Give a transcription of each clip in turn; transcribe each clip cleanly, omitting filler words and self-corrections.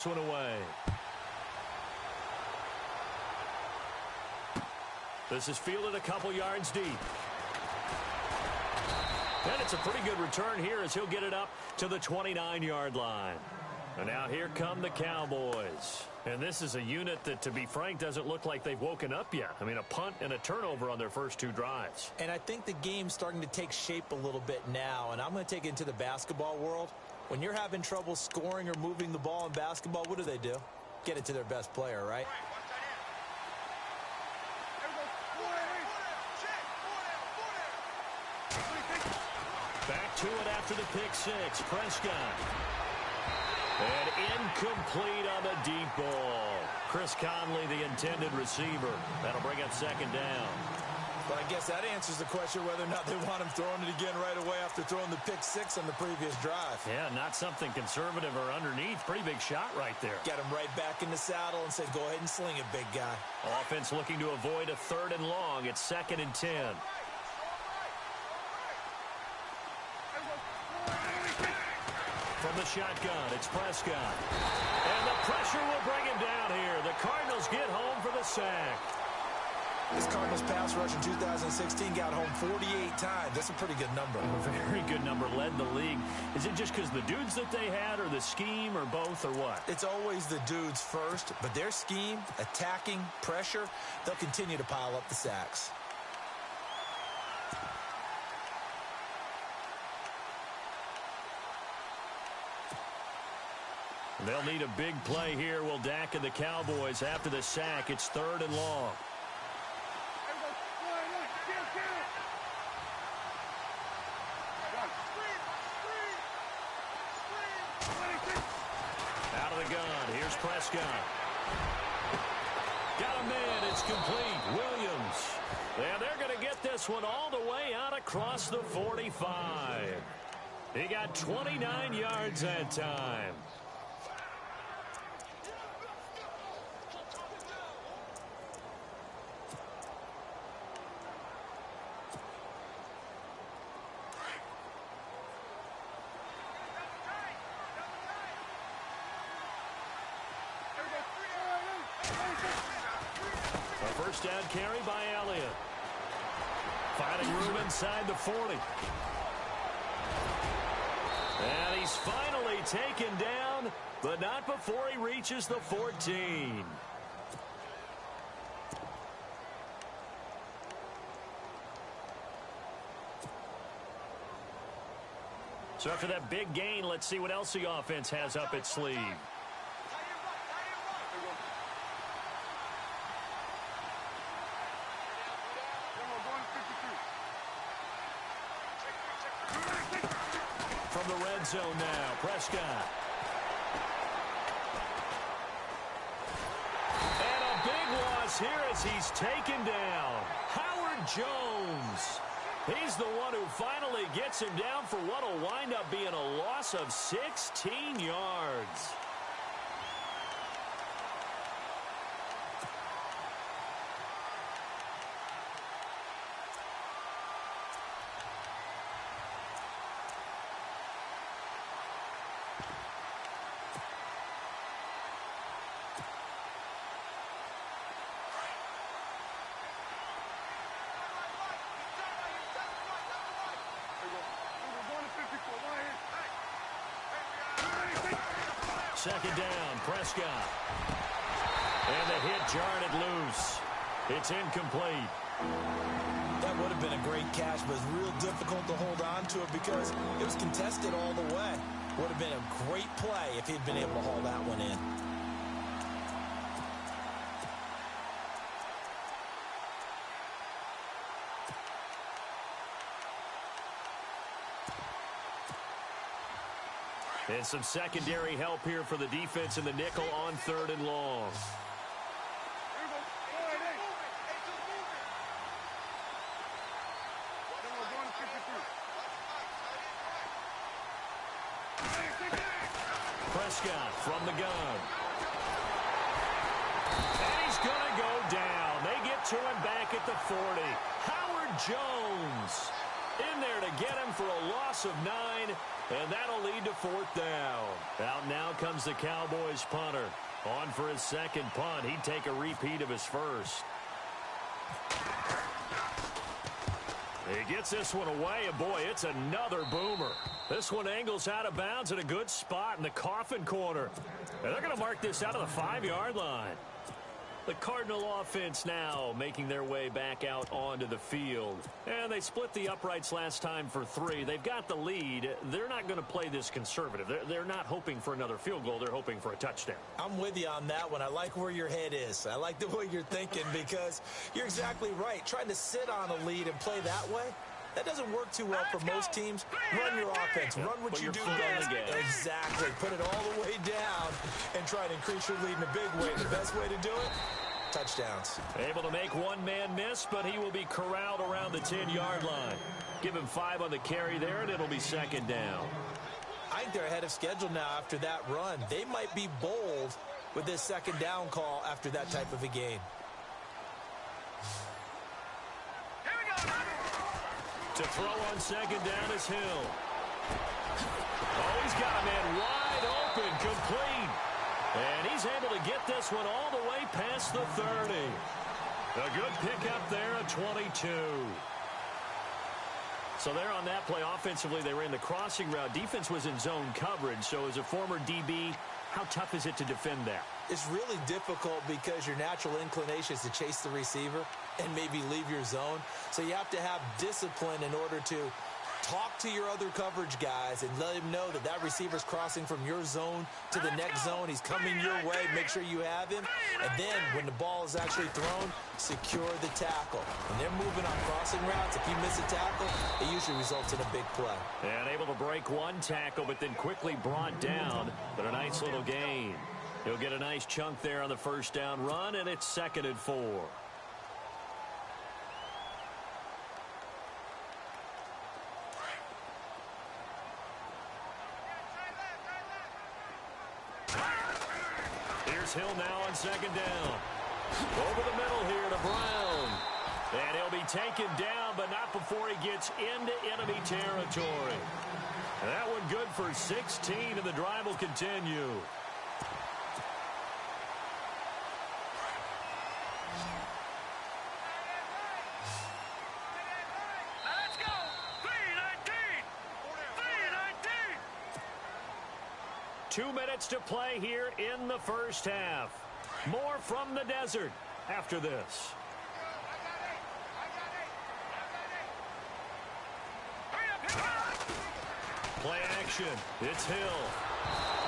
One away. This is fielded a couple yards deep. And it's a pretty good return here as he'll get it up to the 29-yard line. And now here come the Cowboys. And this is a unit that, to be frank, doesn't look like they've woken up yet. I mean, a punt and a turnover on their first two drives. And I think the game's starting to take shape a little bit now. And I'm going to take it into the basketball world. When you're having trouble scoring or moving the ball in basketball, what do? Get it to their best player, right? Back to it after the pick six. Prescott. And incomplete on the deep ball. Chris Conley, the intended receiver. That'll bring up second down. But I guess that answers the question whether or not they want him throwing it again right away after throwing the pick six on the previous drive. Yeah, not something conservative or underneath. Pretty big shot right there. Got him right back in the saddle and said, go ahead and sling it, big guy. Offense looking to avoid a 3rd and long. It's 2nd and 10. From the shotgun, it's Prescott. And the pressure will bring him down here. The Cardinals get home for the sack. This Cardinals pass rush in 2016 got home 48 times. That's a pretty good number. A very good number, led the league. Is it just because the dudes that they had, or the scheme, or both, or what? It's always the dudes first, but their scheme, attacking, pressure, they'll continue to pile up the sacks. They'll need a big play here. Will Dak and the Cowboys after the sack. It's 3rd and long. Out of the gun. Here's Prescott. Got a man. It's complete. Williams. And they're going to get this one all the way out across the 45. He got 29 yards that time. First down carry by Elliott. Finding room inside the 40. And he's finally taken down, but not before he reaches the 14. So after that big gain, let's see what else the offense has up its sleeve. From the red zone now, Prescott. And a big loss here as he's taken down. Howard Jones. He's the one who finally gets him down for what will wind up being a loss of 16 yards. Second down, Prescott. And the hit jarred it loose. It's incomplete. That would have been a great catch, but it's real difficult to hold on to it because it was contested all the way. Would have been a great play if he'd been able to haul that one in. And some secondary help here for the defense in the nickel on 3rd and long. Prescott from the gun. And he's going to go down. They get to him back at the 40. Howard Jones. In there to get him for a loss of 9, and that'll lead to 4th down. Out now comes the Cowboys punter. On for his second punt. He'd take a repeat of his first. He gets this one away, and boy, it's another boomer. This one angles out of bounds at a good spot in the coffin corner. And they're going to mark this out of the 5-yard line. The Cardinal offense now making their way back out onto the field. And they split the uprights last time for 3. They've got the lead. They're not going to play this conservative. They're not hoping for another field goal. They're hoping for a touchdown. I'm with you on that one. I like where your head is. I like the way you're thinking because you're exactly right. Trying to sit on a lead and play that way, that doesn't work too well for most teams. Run your offense. Run what you do best. Exactly. Put it all the way down and try to increase your lead in a big way. The best way to do it, touchdowns. Able to make one man miss, but he will be corralled around the 10-yard line. Give him 5 on the carry there, and it'll be 2nd down. I think they're ahead of schedule now after that run. They might be bold with this 2nd down call after that type of a game. To throw on 2nd down is Hill. Oh, he's got a man wide open, complete. And he's able to get this one all the way past the 30. A good pickup there at 22. So there on that play, offensively, they ran the crossing route. Defense was in zone coverage. So as a former DB, how tough is it to defend that? It's really difficult because your natural inclination is to chase the receiver and maybe leave your zone. So you have to have discipline in order to talk to your other coverage guys and let him know that that receiver's crossing from your zone to the next zone. He's coming your way. Make sure you have him. And then when the ball is actually thrown, secure the tackle. When they're moving on crossing routes, if you miss a tackle, it usually results in a big play. And able to break one tackle, but then quickly brought down. But a nice little gain. He'll get a nice chunk there on the 1st down run, and it's 2nd and 4. Here's Hill now on 2nd down. Over the middle here to Brown. And he'll be taken down, but not before he gets into enemy territory. And that one good for 16, and the drive will continue. Let's go! 3:19! 3:19! 2 minutes to play here in the 1st half. More from the desert after this. Play action. It's Hill.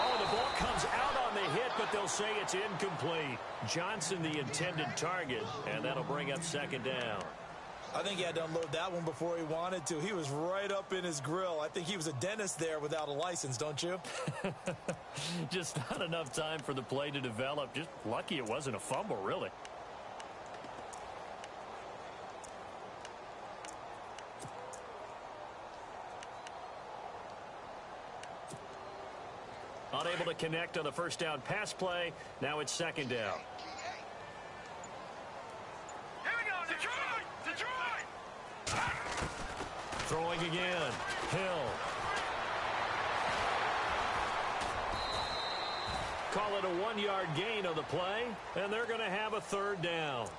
Oh, the ball comes out on the hit, but they'll say it's incomplete. Johnson, the intended target, and that'll bring up 2nd down. I think he had to unload that one before he wanted to. He was right up in his grill. I think he was a dentist there without a license, don't you? Just not enough time for the play to develop. Just lucky it wasn't a fumble, really. Unable to connect on the 1st down pass play. Now it's 2nd down. Here we go, Detroit! Detroit! Throwing again. Hill. Call it a 1-yard gain on the play, and they're going to have a 3rd down.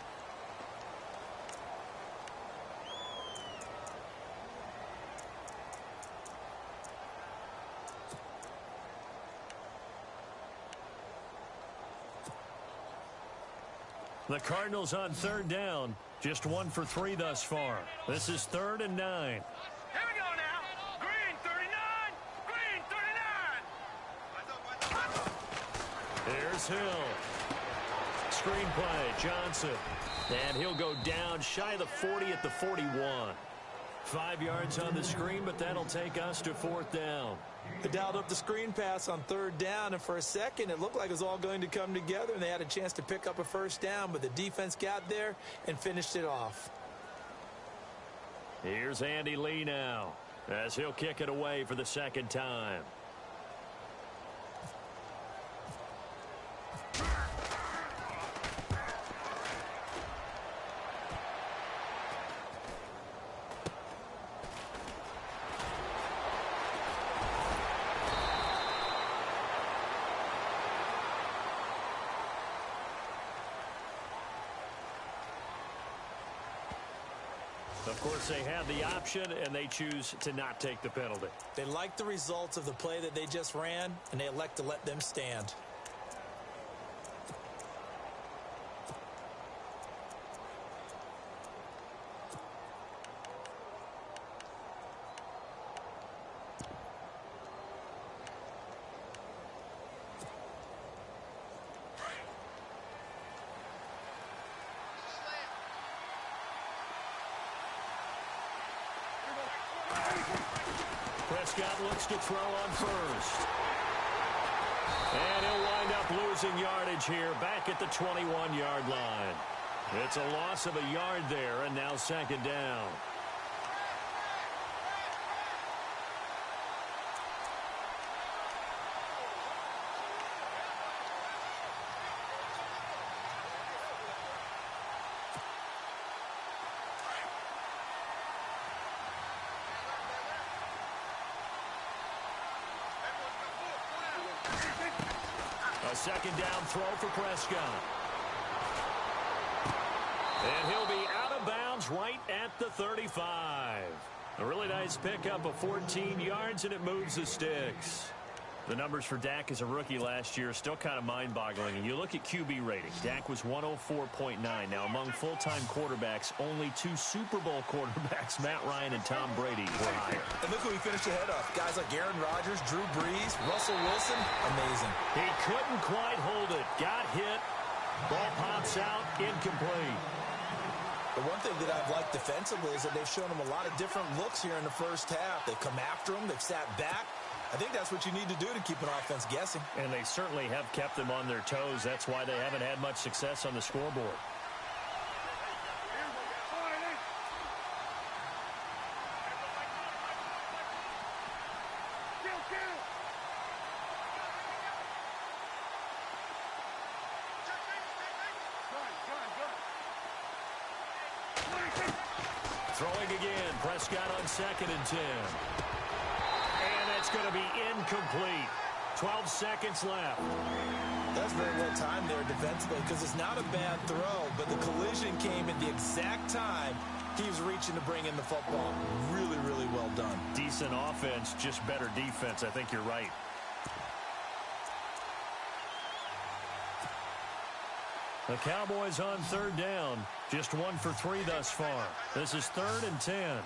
The Cardinals on 3rd down. Just 1 for 3 thus far. This is 3rd and 9. Here we go now. Green 39. Green 39. Here's Hill. Screenplay, Johnson. And he'll go down shy of the 40 at the 41. 5 yards on the screen, but that'll take us to 4th down. They dialed up the screen pass on 3rd down, and for a second it looked like it was all going to come together, and they had a chance to pick up a 1st down, but the defense got there and finished it off. Here's Andy Lee now, as he'll kick it away for the 2nd time. Of course, they have the option, and they choose to not take the penalty. They like the results of the play that they just ran, and they elect to let them stand. Prescott looks to throw on first. And he'll wind up losing yardage here back at the 21-yard line. It's a loss of a yard there, and now second down. A second down throw for Prescott. And he'll be out of bounds right at the 35. A really nice pickup of 14 yards, and it moves the sticks. The numbers for Dak as a rookie last year are still kind of mind-boggling. And you look at QB rating. Dak was 104.9. Now, among full-time quarterbacks, only two Super Bowl quarterbacks, Matt Ryan and Tom Brady, were higher. And look who he finished ahead of. Guys like Aaron Rodgers, Drew Brees, Russell Wilson. Amazing. He couldn't quite hold it. Got hit. Ball pops out. Incomplete. The one thing that I've liked defensively is that they've shown him a lot of different looks here in the first half. They've come after him. They've sat back. I think that's what you need to do to keep an offense guessing. And they certainly have kept them on their toes. That's why they haven't had much success on the scoreboard. Throwing again. Prescott on 2nd and 10. It's going to be incomplete. 12 seconds left. That's very well timed there defensively because it's not a bad throw, but the collision came at the exact time he was reaching to bring in the football. Really, really well done. Decent offense, just better defense. I think you're right. The Cowboys on 3rd down. Just 1 for 3 thus far. This is 3rd and 10.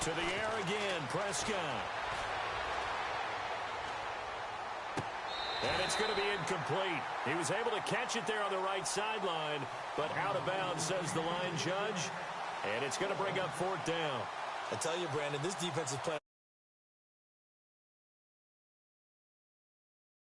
To the air again, Prescott. And it's going to be incomplete. He was able to catch it there on the right sideline, but out of bounds, says the line judge. And it's going to bring up 4th down. I tell you, Brandon, this defense is playing